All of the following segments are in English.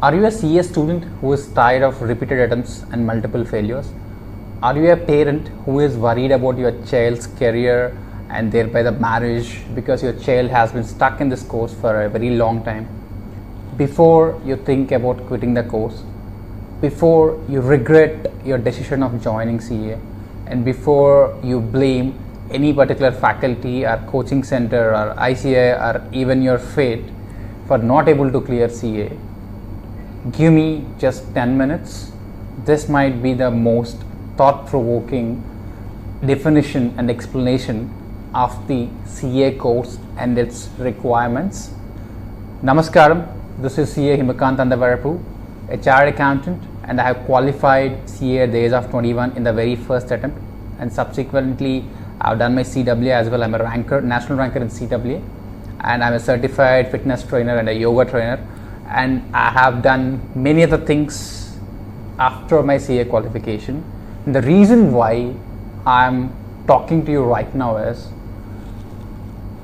Are you a CA student who is tired of repeated attempts and multiple failures? Are you a parent who is worried about your child's career and thereby the marriage because your child has been stuck in this course for a very long time? Before you think about quitting the course, before you regret your decision of joining CA, and before you blame any particular faculty or coaching center or ICI or even your fate for not able to clear CA, give me just 10 minutes. This might be the most thought-provoking definition and explanation of the CA course and its requirements. Namaskaram, this is CA Himakant Andavarapu, a chartered accountant, and I have qualified CA at the age of 21 in the very first attempt, and subsequently I've done my CWA as well. I'm a ranker, national ranker in CWA, and I'm a certified fitness trainer and a yoga trainer, and I have done many other things after my CA qualification. And the reason why I'm talking to you right now is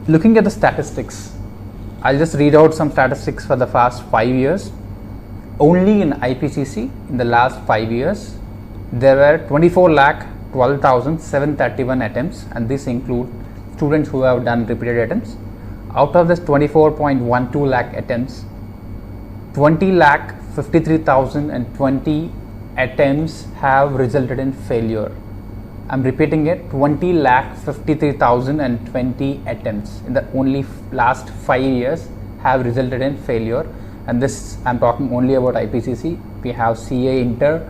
looking at the statistics. I'll just read out some statistics for the past 5 years. Only in IPCC in the last 5 years there were 24,12,731 attempts, and this include students who have done repeated attempts. Out of this 24.12 lakh attempts, 20,53,020 attempts have resulted in failure. I'm repeating it, 20,53,020 attempts in the only last 5 years have resulted in failure. And this, I'm talking only about IPCC. We have CA Inter,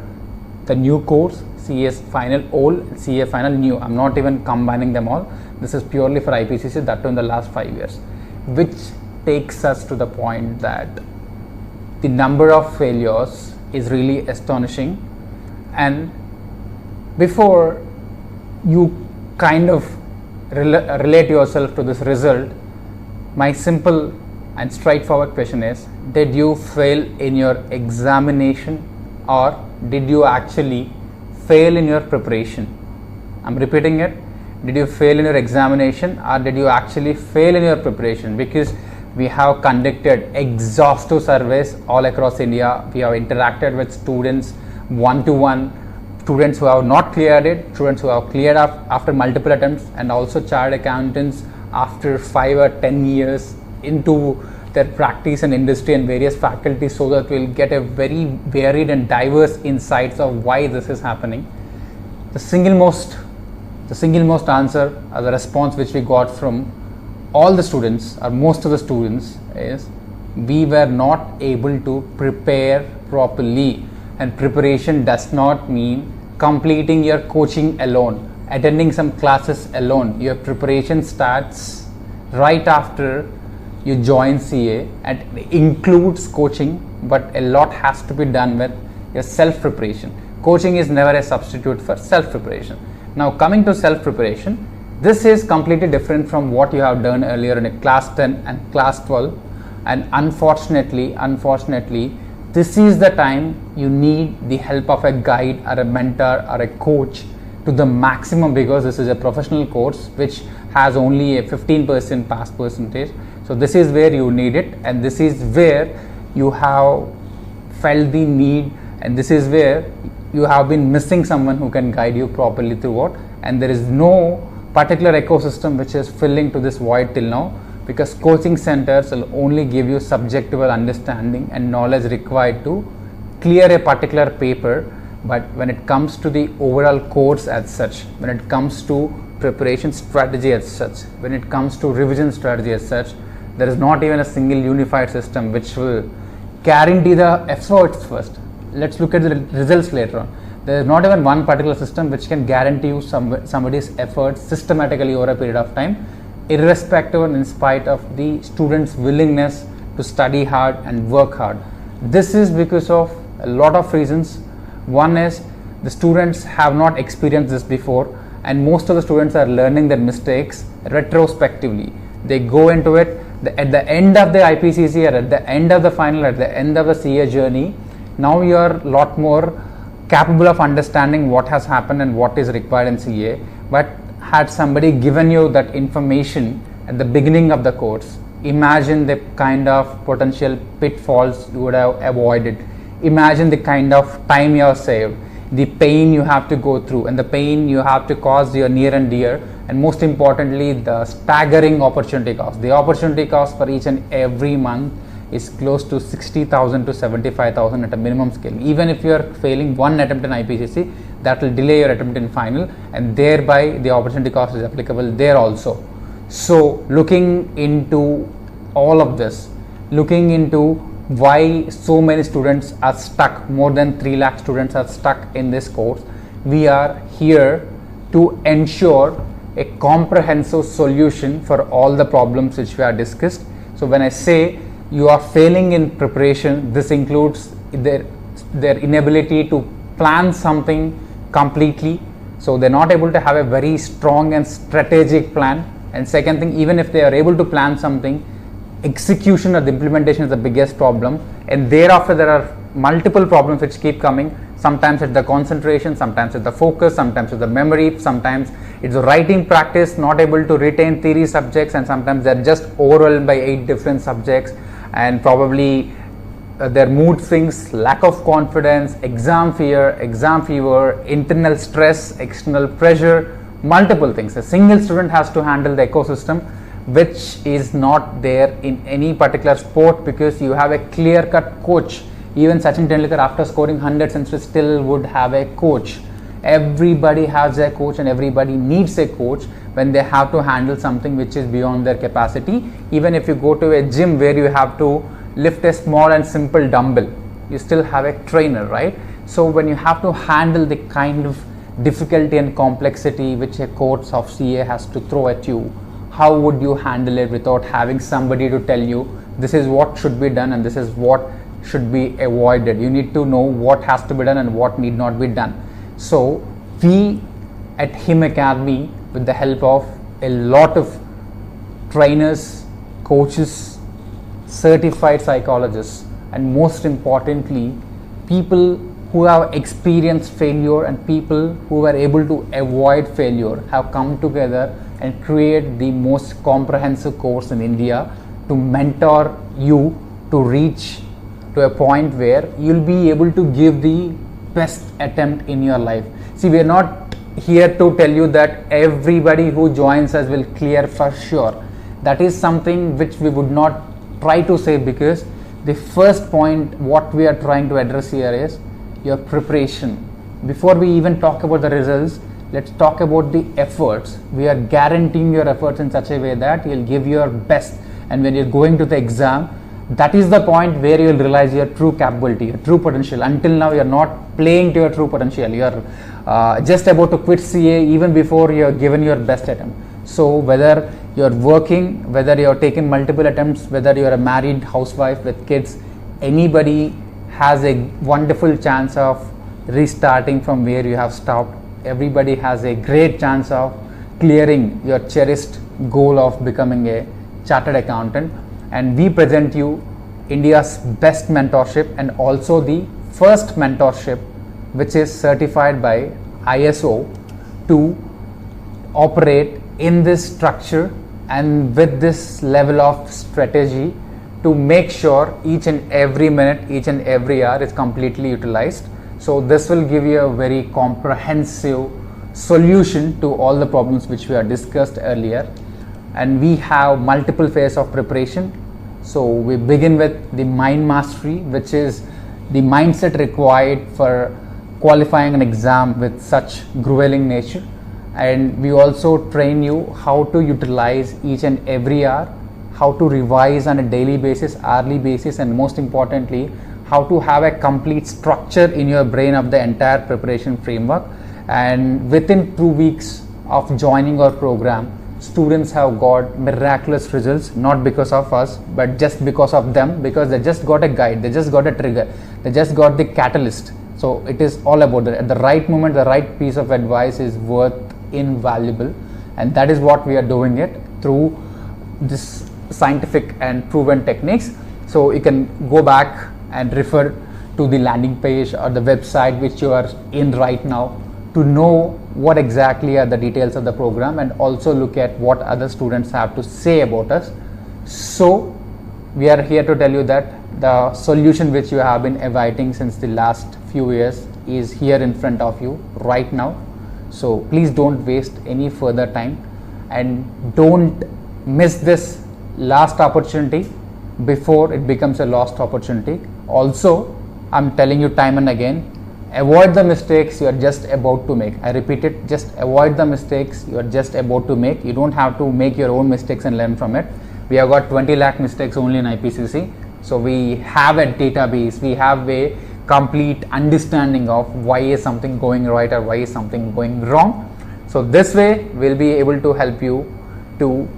the new course, CA Final Old, CA Final New. I'm not even combining them all. This is purely for IPCC, that too in the last 5 years, which takes us to the point that the number of failures is really astonishing. And before you kind of relate yourself to this result, my simple and straightforward question is, did you fail in your examination or did you actually fail in your preparation? I'm repeating it. Did you fail in your examination or did you actually fail in your preparation? Because we have conducted exhaustive surveys all across India. We have interacted with students one-to-one, students who have not cleared it, students who have cleared up after multiple attempts, and also chartered accountants after 5 or 10 years into their practice and industry and various faculties, so that we'll get a very varied and diverse insights of why this is happening. The single most answer or the response which we got from all the students or most of the students is, we were not able to prepare properly. And preparation does not mean completing your coaching alone, attending some classes alone. Your preparation starts right after you join CA and includes coaching, but a lot has to be done with your self-preparation. Coaching is never a substitute for self-preparation. Now coming to self-preparation, this is completely different from what you have done earlier in a class 10 and class 12, and unfortunately this is the time you need the help of a guide or a mentor or a coach to the maximum, because this is a professional course which has only a 15% pass percentage. So this is where you need it, and this is where you have felt the need, and this is where you have been missing someone who can guide you properly throughout, and there is no particular ecosystem which is filling to this void till now, because coaching centers will only give you subjective understanding and knowledge required to clear a particular paper. But when it comes to the overall course as such, when it comes to preparation strategy as such, when it comes to revision strategy as such, there is not even a single unified system which will guarantee the efforts first. Let's look at the results later on. There is not even one particular system which can guarantee you somebody's efforts systematically over a period of time, irrespective and in spite of the student's willingness to study hard and work hard. This is because of a lot of reasons. One is the students have not experienced this before, and most of the students are learning their mistakes retrospectively. They go into it at the end of the IPCC or at the end of the final, at the end of the CA journey. Now you are a lot more capable of understanding what has happened and what is required in CA. But had somebody given you that information at the beginning of the course, Imagine the kind of potential pitfalls you would have avoided. Imagine the kind of time you have saved, the pain you have to go through, and the pain you have to cause your near and dear, and most importantly, the staggering opportunity cost. The opportunity cost for each and every month is close to 60,000 to 75,000 at a minimum scale. Even if you are failing one attempt in IPCC, that will delay your attempt in final, and thereby the opportunity cost is applicable there also. So looking into all of this, looking into why so many students are stuck, more than 3 lakh students are stuck in this course, we are here to ensure a comprehensive solution for all the problems which we have discussed. So when I say you are failing in preparation, this includes their inability to plan something completely. So they're not able to have a very strong and strategic plan. And second thing, even if they are able to plan something, execution or the implementation is the biggest problem. And thereafter there are multiple problems which keep coming. Sometimes it's the concentration, sometimes it's the focus, sometimes it's the memory, sometimes it's the writing practice, not able to retain theory subjects, and sometimes they're just overwhelmed by 8 different subjects, and probably their mood swings, lack of confidence, exam fear, exam fever, internal stress, external pressure, multiple things. A single student has to handle the ecosystem, which is not there in any particular sport, because you have a clear-cut coach. Even Sachin Tendulkar, after scoring 100 centuries, still would have a coach. Everybody has a coach, and everybody needs a coach when they have to handle something which is beyond their capacity. Even if you go to a gym where you have to lift a small and simple dumbbell, you still have a trainer, right? So when you have to handle the kind of difficulty and complexity which a course of CA has to throw at you, how would you handle it without having somebody to tell you this is what should be done and this is what should be avoided? You need to know what has to be done and what need not be done. So we at HIM Academy, with the help of a lot of trainers, coaches, certified psychologists, and most importantly people who have experienced failure and people who were able to avoid failure, have come together and create the most comprehensive course in India to mentor you to reach to a point where you'll be able to give the best attempt in your life. See, we are not here to tell you that everybody who joins us will clear for sure. That is something which we would not try to say, because the first point what we are trying to address here is your preparation. Before we even talk about the results, let's talk about the efforts. We are guaranteeing your efforts in such a way that you'll give your best, and when you're going to the exam, that is the point where you will realize your true capability, your true potential. Until now, you are not playing to your true potential. You are just about to quit CA even before you are given your best attempt. So whether you are working, whether you are taking multiple attempts, whether you are a married housewife with kids, anybody has a wonderful chance of restarting from where you have stopped. Everybody has a great chance of clearing your cherished goal of becoming a chartered accountant. And we present you India's best mentorship, and also the first mentorship which is certified by ISO to operate in this structure and with this level of strategy to make sure each and every minute, each and every hour is completely utilized. So this will give you a very comprehensive solution to all the problems which we have discussed earlier. And we have multiple phases of preparation. So we begin with the mind mastery, which is the mindset required for qualifying an exam with such grueling nature. And we also train you how to utilize each and every hour, how to revise on a daily basis, hourly basis, and most importantly, how to have a complete structure in your brain of the entire preparation framework. And within 2 weeks of joining our program, students have got miraculous results, not because of us, but just because of them, because they just got a guide, they just got a trigger, they just got the catalyst. So it is all about that. At the right moment, the right piece of advice is worth invaluable, and that is what we are doing it through this scientific and proven techniques. So you can go back and refer to the landing page or the website which you are in right now to know what exactly are the details of the program, and also look at what other students have to say about us. So we are here to tell you that the solution which you have been awaiting since the last few years is here in front of you right now. So please don't waste any further time and don't miss this last opportunity before it becomes a lost opportunity. Also, I'm telling you time and again, avoid the mistakes you are just about to make. I repeat it, just avoid the mistakes you are just about to make. You don't have to make your own mistakes and learn from it. We have got 20 lakh mistakes only in IPCC. So we have a database, we have a complete understanding of why is something going right or why is something going wrong. So this way we'll be able to help you to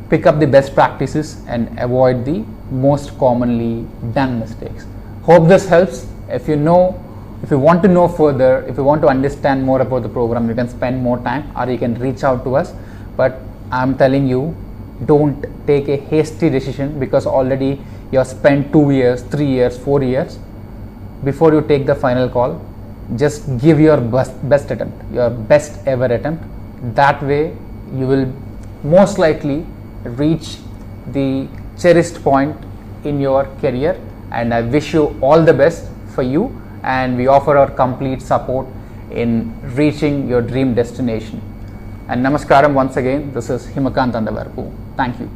pick up the best practices and avoid the most commonly done mistakes. Hope this helps. If you want to know further, if you want to understand more about the program, you can spend more time or you can reach out to us. But I'm telling you, don't take a hasty decision because already you have spent 2 years, 3 years, 4 years. Before you take the final call, just give your best attempt, your best ever attempt. That way you will most likely reach the cherished point in your career, and I wish you all the best for you, and we offer our complete support in reaching your dream destination. And namaskaram once again, this is Himakant Andavarpu. Thank you.